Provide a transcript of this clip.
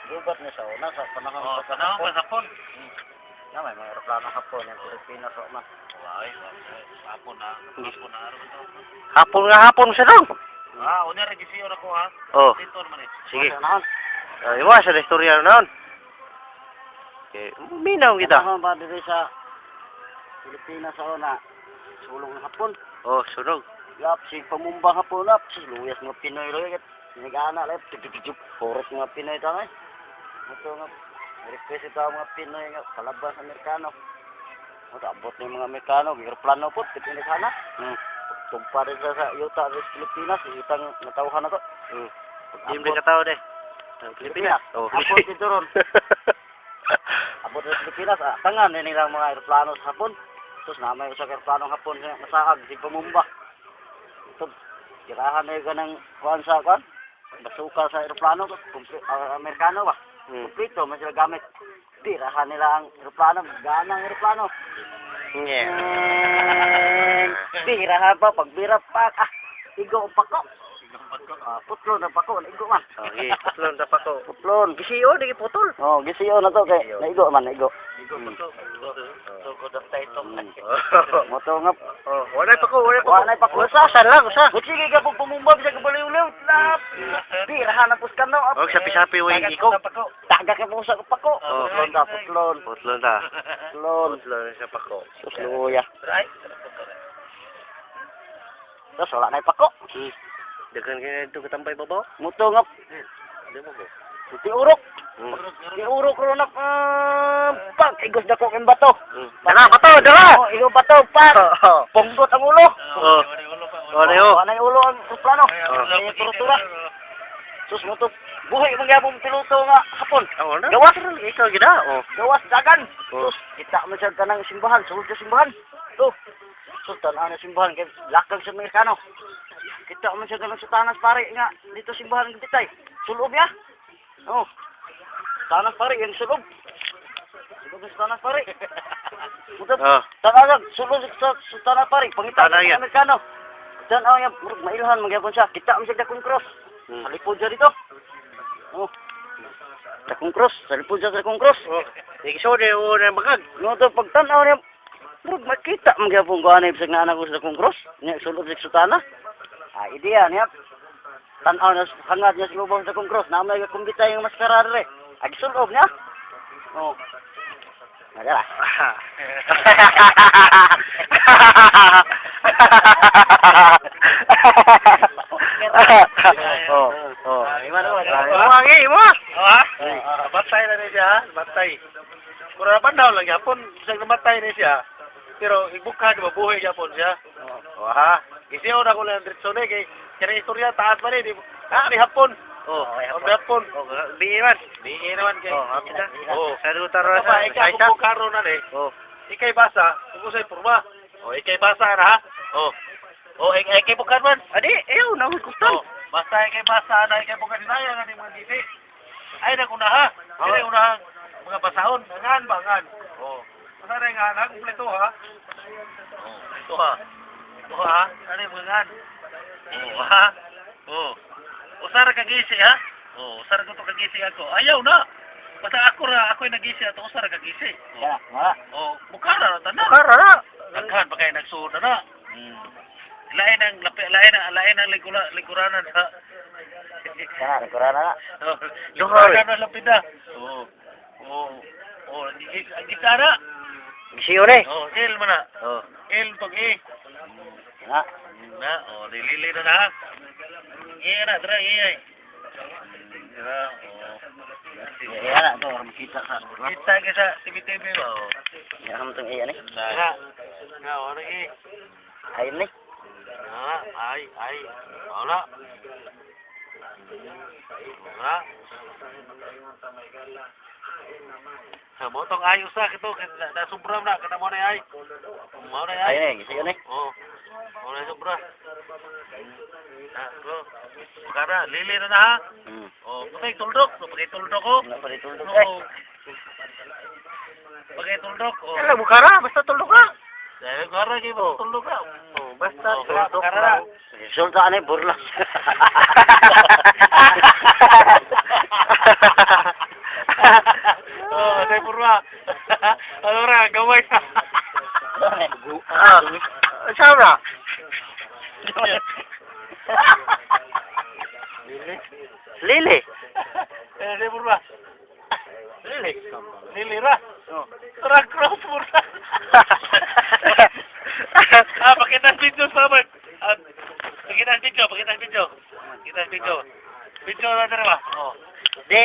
Gubat na sa una sa panahon Oh, sa tanong pa sa phone. Na may mga aeroplano hapon yung Pilipinas o man. Ay, hapon na. Hapon na. Hapon nga hapon siya dong. Una regisyon ako ha. Oh, Dito naman eh. sige. Panahon. Imo sa istorya noon. Okay, minaw kita. Panahon ba dito sa Pilipinas sa una. Sulong ng hapon. Oh, sunog. Lap si pamumbang hapon lap si luyas mga Pinoy roy kat sinigana lap tututup korot mga Pinoy ta ngay. Ito nga request ito ang mga Pinoy nga palabas sa Amerikano. Ito abot ng mga Amerikano, aeroplano po, Pilipinas sana. Tugpa rin sa yuta sa Pilipinas, itang natauhan na to. Hindi ka tao de. Pilipinas. Oh. Abot dito ron. Abot sa Pilipinas, tangan din nilang mga aeroplano sa hapon. Tapos namay sa aeroplano hapon sa nasaag, si Pamumba. Ito, tirahan na yung ganang kuhan sa kuhan. Basuka sa aeroplano, Amerikano ba? Kumplito, may sila gamit. Tirahan nila ang aeroplano, ganang aeroplano. Tirahan pa, pagbira pa, igo ang pako. Putlon ang pako, naigo man. Okay, putlon na pa ko. Putlon. Gisiyo, di putol. Oh, gisiyo na to kay naigo man, naigo. Sugod ang tayo Moto nga. Oh, wala pa ko, wala pa ko. Wala pa ko. Usa lang, usa. Sige ka pag pumumba bisa ka baliw-liw. Lap. Tirahan ang puskan no. Oh, sapi-sapi way iko. Taga ka po sa pako. Oh, Putlon ta, putlon. Putlon ta. Putlon. Putlon sa pa ko. Susluya. Right? Tapos wala na yung pako. Dagan kaya ito katambay babaw. Moto nga. Di mo ko. Ti urok. Ti urok ro na pag igos na ko kang bato. Dala, bato, dala. Oh, igo bato pag. Punggot ang ulo. Oh. Wala yo. Wala yung ulo ang plano. Oh. Turtura. Sus mo to. Buhay mong yapong piloto nga hapon. Oh, na. Gawas. Ikaw gida. Oh. Gawas dagan. Oh. Sus, kita mo siya tanang simbahan. Sulod sa simbahan. To. Sus, tanaw na simbahan. Kaya lakag sa Amerikano. Kita mo siya tanang sa tanas pare nga. Dito simbahan ng bitay. Sulob ya. Oh. Tanas pare. Yung sulob. Sulob sa tanas pare. Mutap. Oh. Tanasag. Sulob sa tanas pare. Pangita Tanay sa yan. Amerikano. Tanaw niya. Mailhan. Magyapon siya. Kita mo siya dakong cross. Halipod siya dito. Oh. Dakong cross. Halipod siya sa dakong cross. Oh. Di kiso de o na magag. No to pagtanaw niya. Murag makita magyapon ko anay bisag na anak ko sa dakong cross. Nya sulod sa sutana. Ideya niya. Tanaw na hangad niya sa lubong sa dakong cross. Namay ka kumbita yung maskara rin. Ag sulob niya. Oh. Nagara. Oh, oh. Imo. Ha? Batay na niya ha? Batay. Kung napandaw lang yapon, isang namatay na siya. Pero ibuka di mabuhay yapon siya. Wah, gisiyaw na ko lang diretso na kay kaya istorya taas pa rin. Ni hapon. Oh, Hapon. oh, di man. Di naman kay. Oh, hapon na. Oh. Sa taro Sa sa ikaw isa. kung karo na eh. Oh. Ikay basa, kung sa'y purma. O, ikay basa na ha? O. O, ikay bukan man. Adi, ayaw na ko O, basta ikay basa na, ikay bukan dinaya nga ni mga diti. Ay, naguna ha. Ay, naguna ha. Mga basahon, ngan ba, ngan. O. Basta na nga, nagkumpleto ha. O, ito ha. Ito ha. Ano yung mga ngan? O, ha? O. Usara kagisi ha? O, usara ko to kagisi ako. Ayaw na. Basta ako'y nagisi ato, usara kagisi. O. Ya, wala. Oh, bukara na tanan. Kara na. Daghan pa kay nagsuod na. Lain ang liguranan sa. Ya, nagkura na. Liguranan na lapida. Oh. Oh. Oh, ang gitara. Gisiyo ni. Oh, il man na. Oh. Il tog i. Ya. Na, oh, dilili na na. Ira, dra i. Dra. Oh. Ya, na to makita sa. Kita ka sa TV ba. Oh. Ya, ham tong iya ni. Na. Na, ora i. Ayun ni. Ay. Wala. Wala. Sa motong ayos sa kito na sobra na kada mo na ay. Mo na ay. Ayun ni, gisiyo ni. Oh. Mo na sobra. Go. Kara lili na ha. Oh, pagay tuldok, pagay tuldok ko. Wala pa dito. Oh. Pagay tuldok. Oh. Ala bukara, basta tulog ka. Dahil kara kay tuldok ka. Oh, basta Oh, tuldok kara lang. Sultan ni burlas. Ah, sama. Lili. Di murah. Lili. Lili ra. Oh. Tara cross murah. Pakita ang video sa amin. Pakita ang video. Pakita ang video. Video na ba? Oh. Di,